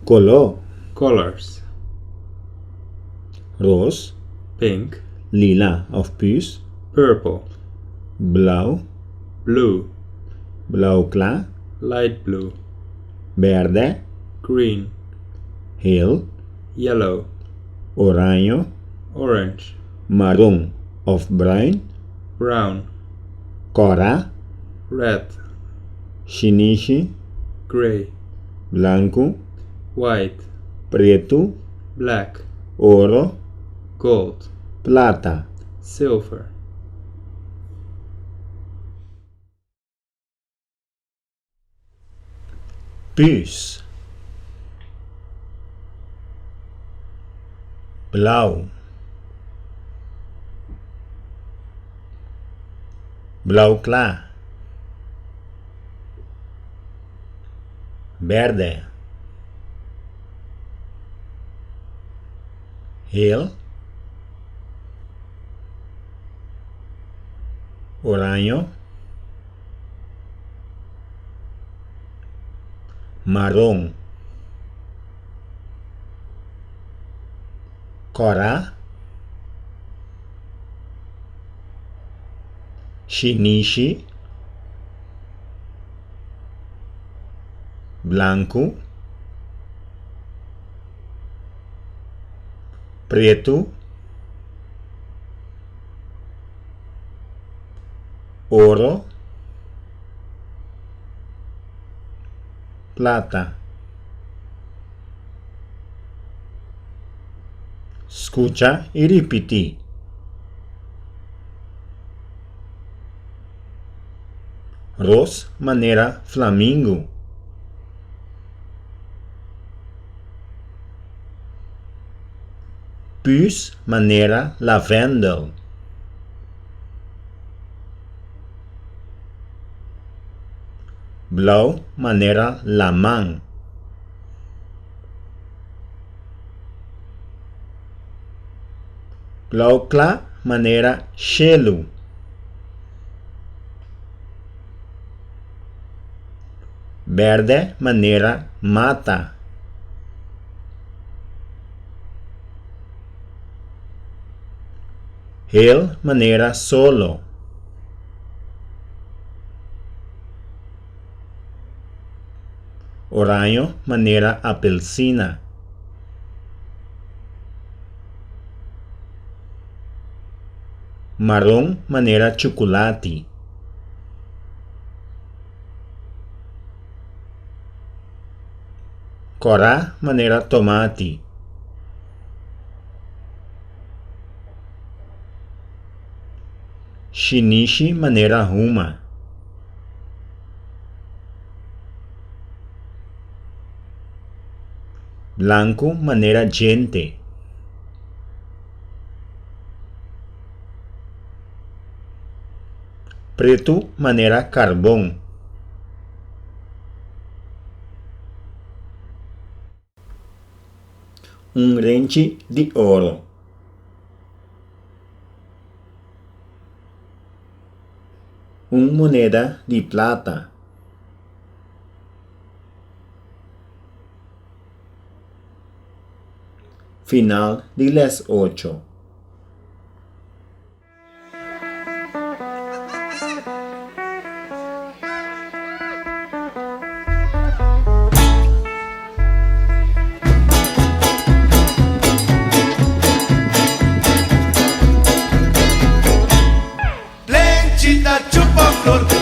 color, colors: roze, pink, lila of puus, purple, blauw, blue, blauwklaar, light blue, verde, green, geel, yellow, oranje, orange, marron of bruin, brown, cora, red, xinichi, gray, blanco, white, preto, black, ouro, gold, plata. silver. Puus, blauw, blauwklaar, verde, geel, oranje, marrom, cora, xinichi, blanco, preto, ouro, plata. Escucha y repite. Roze maneira flamingo. Puus maneira lavendel. Blauw maneira lamang. Blauwklaar maneira gelo. Verde maneira mata. Geel maneira solo. Oranje maneira apelsina. Marrom maneira chocolate. Cora maneira tomate. Xinichi maneira ruma. Blanco maneira gente. Preto maneira carvão. Rente de ouro. Moneda de plata. Final de las 8. Chupa flor